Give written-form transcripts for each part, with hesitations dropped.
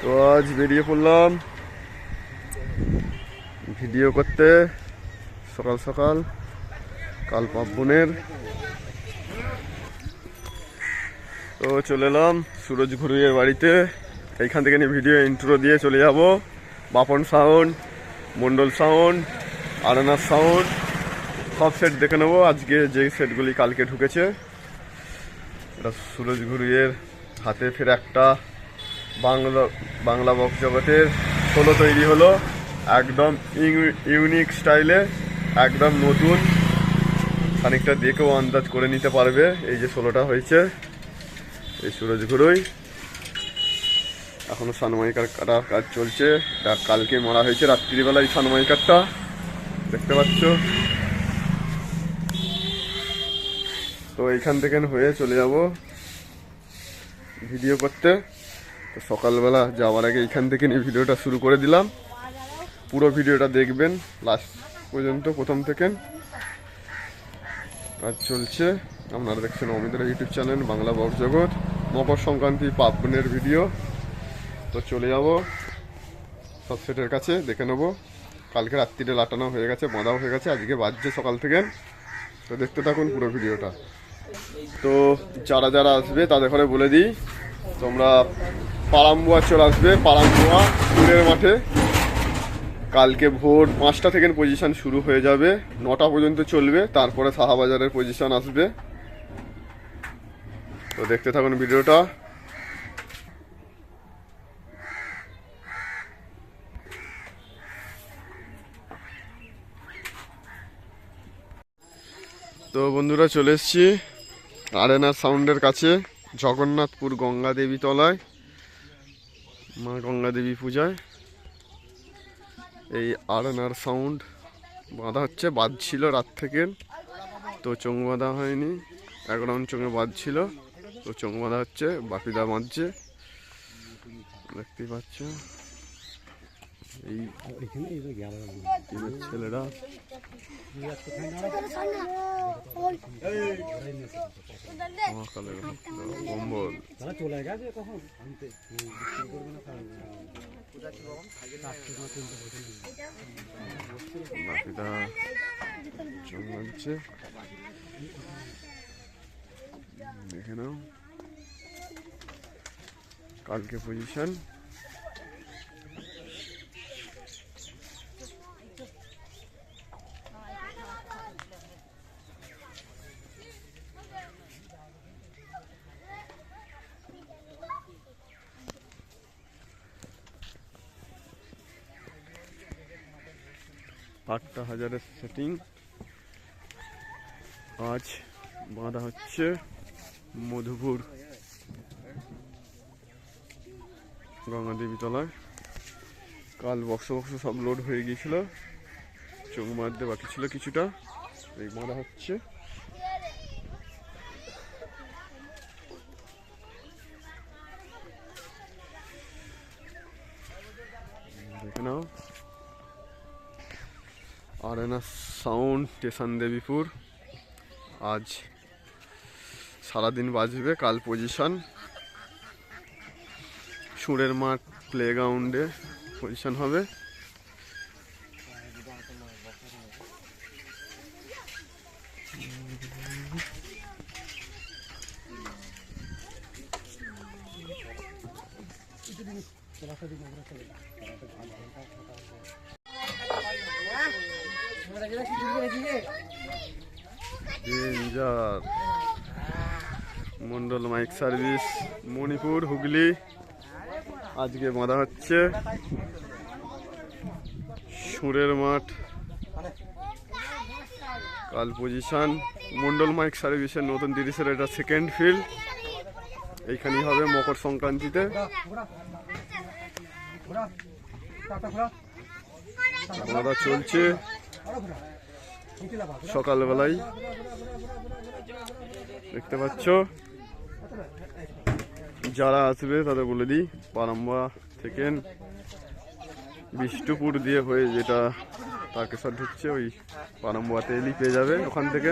তো আজ বেরিয়ে পড়লাম ভিডিও করতে সকাল সকাল, কাল পার্বণের। তো চলে এলাম সুরজ ঘুরিয়ে বাড়িতে। এইখান থেকে নিয়ে ভিডিও ইন্ট্রো দিয়ে চলে যাব বাপন সাউন্ড, মন্ডল সাউন্ড, আরানার সাউন্ড, সব সেট দেখে নেবো। আজকে যে সেটগুলি কালকে ঢুকেছে, এটা সুরজ ঘুরিয়ের হাতে ফের একটা বাংলা বক্স জগতের সোলো তৈরি হলো, একদম ইউনিক স্টাইলে, একদম নতুন। খানিকটা দেখেও আন্দাজ করে নিতে পারবে এই যে সোলোটা হয়েছে এই সুরজ ঘুরোই। এখনো সানমাইকার কাটার কাজ চলছে, এটা কালকে মারা হয়েছে রাত্রিবেলায় সানমাইকারটা, দেখতে পাচ্ছ। তো এইখান থেকে হয়ে চলে যাব ভিডিও করতে। তো সকালবেলা যাওয়ার আগে এইখান থেকে নিয়ে ভিডিওটা শুরু করে দিলাম। পুরো ভিডিওটা দেখবেন লাস্ট পর্যন্ত, প্রথম থেকে। কাজ চলছে, আপনারা দেখছেন অমিতের ইউটিউব চ্যানেল বাংলা বক্স জগৎ। মকর সংক্রান্তি পার্বণের ভিডিও। তো চলে যাব সব সেটের কাছে, দেখে নেবো। কালকে রাত্রিতে লাটানো হয়ে গেছে, বাঁধাও হয়ে গেছে, আজকে বাজছে সকাল থেকে। তো দেখতে থাকুন পুরো ভিডিওটা। তো যারা যারা আসবে তাদের ঘরে বলে দিই, তোমরা পারাম্বুয়া চলে আসবে, পারাম্বুয়া স্কুলের মাঠে। কালকে ভোর 5টা থেকে পজিশন শুরু হয়ে যাবে, 9টা পর্যন্ত চলবে, তারপরে সাহাবাজারের পজিশন আসবে। তো দেখতে থাকুন ভিডিওটা। তো বন্ধুরা চলে এসেছি আরেনার সাউন্ডের কাছে, জগন্নাথপুর গঙ্গা দেবী তলায়, মা গঙ্গা দেবী পূজায়। এই আরেনার সাউন্ড বাঁধা হচ্ছে, বাঁধছিল রাত থেকে, তো চোঙ বাঁধা হয়নি, এক রাউন্ড চোঙে বাঁধছিল, তো চোঙ বাঁধা হচ্ছে, বাপিদা বাঁধছে, দেখতেই পাচ্ছ। এই টিমের ছেলেরা কম্বল বাপিদা জমাচ্ছে, দেখে নাও কালকে পজিশন। আটটা হাজারের সেটিং আজ বাঁধা হচ্ছে মধুপুর গঙ্গা দেবী তলায়। কাল বক্স সব লোড হয়ে গিয়েছিল, চোখ বাঁধতে বাকি ছিল কিছুটা, এই বাঁধা হচ্ছে। দেখে নাও আরেনা সাউন্ড, স্টেশন দেবীপুর। আজ সারাদিন বাজবে, কাল পজিশন সুরের মাঠ প্লেগ্রাউন্ডে পজিশন হবে। মন্ডল মাইক সার্ভিস মণিপুর হুগলি, আজকে বাঁধা হচ্ছে সুরের মাঠ, কাল পজিশন। মন্ডল মাইক সার্ভিসের নতুন 30-এর এটা সেকেন্ড ফিল্ড, এইখানেই হবে মকর সংক্রান্তিতে। বাঁধা চলছে সকালবেলায়, দেখতে পাচ্ছ। যারা আসবে তাদের বলে দিই, পারাম্বা থেকে বিষ্ণুপুর দিয়ে হয়ে যেটা তারকেশ্বর ঢুকছে, ওই পারাম্বাতে এলি পেয়ে যাবে ওখান থেকে।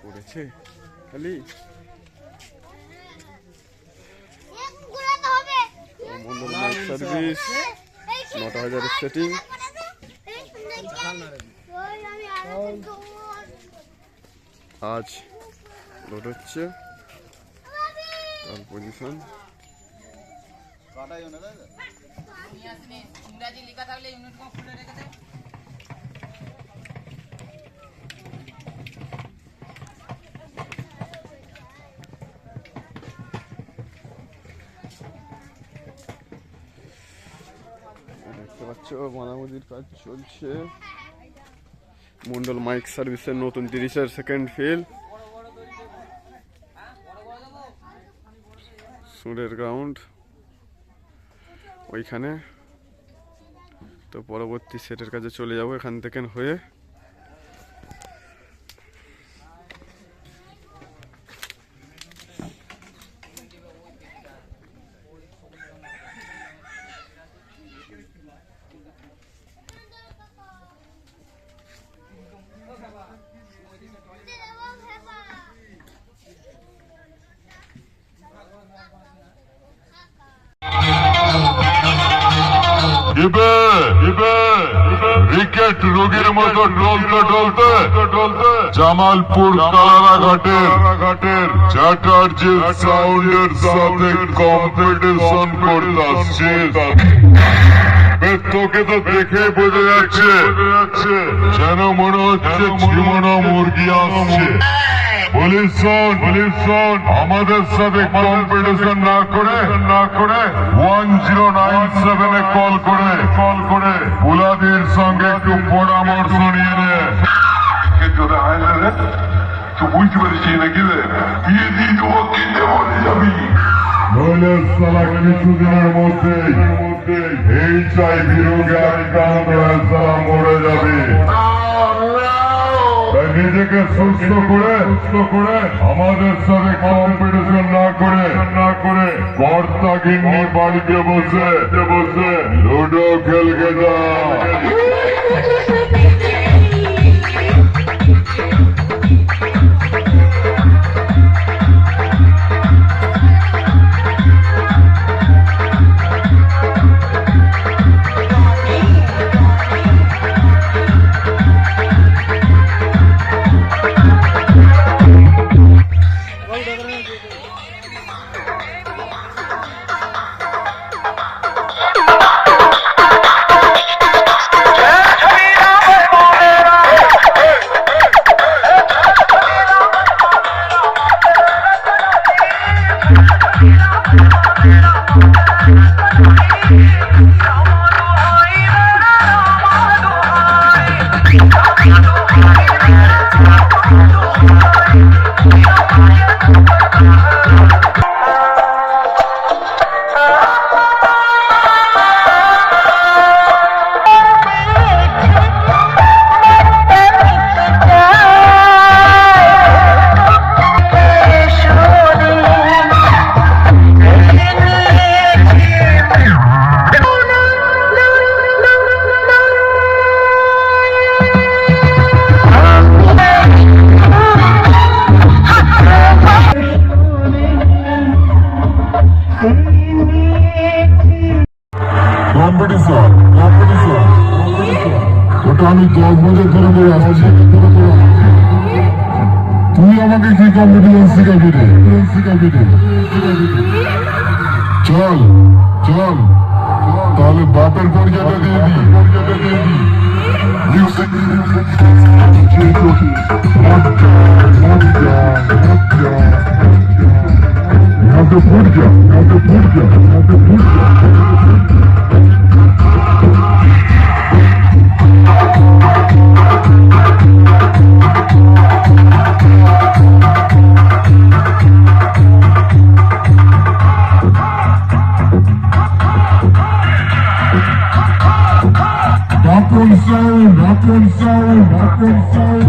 করেছে খালি মন্ডল মাইক সার্ভিস ৯,০০০ সেটিং। আজ লোড হচ্ছে পজিশন। ইংরাজি লেখা থাকলে ইউনিট কম খুলে রেখে দে। দেখতে পাচ্ছ মানামুদির কাজ চলছে। মন্ডল মাইক সার্ভিসের নতুন 30-এর সেকেন্ড ফিল সুরের গ্রাউন্ড ওইখানে। তো পরবর্তী সেটের কাছে চলে যাব এখান থেকে হয়ে। রিকেট রোগীর মতো ডলতে ডলতে জামালপুর কালারাঘাটের চ্যাটার্জি সাউন্ডের সাথে কম্পিটিশন করতে আসছে। তোকে তো দেখে বোঝা যাচ্ছে যেন মনে হচ্ছে ঝিমোনো মুরগি আসছে। বলিস শোন আমাদের সাথে কম্পিটিশন না করে 1097-এ কল করে বুলাদির সঙ্গে একটু পরামর্শ নিয়ে নে। তুই বুঝতে পেরেছি নাকি বিয়ে দিয়ে দেবো কিনতে বলে যাবি নইলে সালা কিছুদিনের মধ্যে HIV রোগে আক্রান্ত হয়ে সালা মরে যাবে। নিজেকে সুস্থ করে আমাদের সাথে কম্পিটিশন না করে কর্তা গিন্নি বাড়িতে বসে লুডো খেলকে যা। ওটা আমি 10 বছর ধরে আসছি। তুই আমাকে কি কম্পিটিশন শিখাবি রে? চল তাহলে বাপের পরিচয়টা দিয়ে দিই। Rock and soul.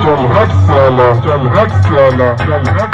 चल हट साला चल हट साला चल हट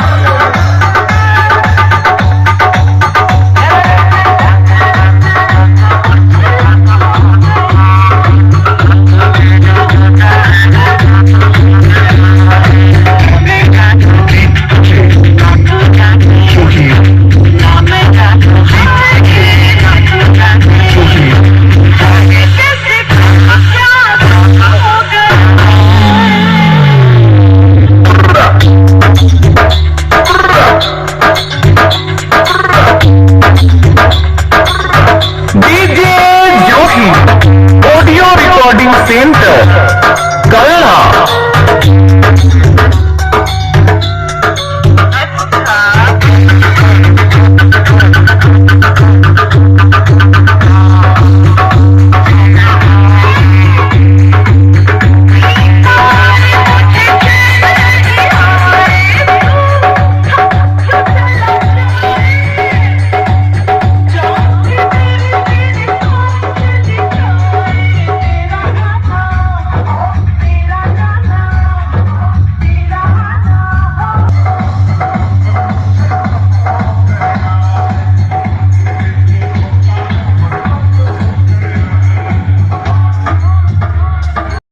DJ Joshi audio recording centre कलना।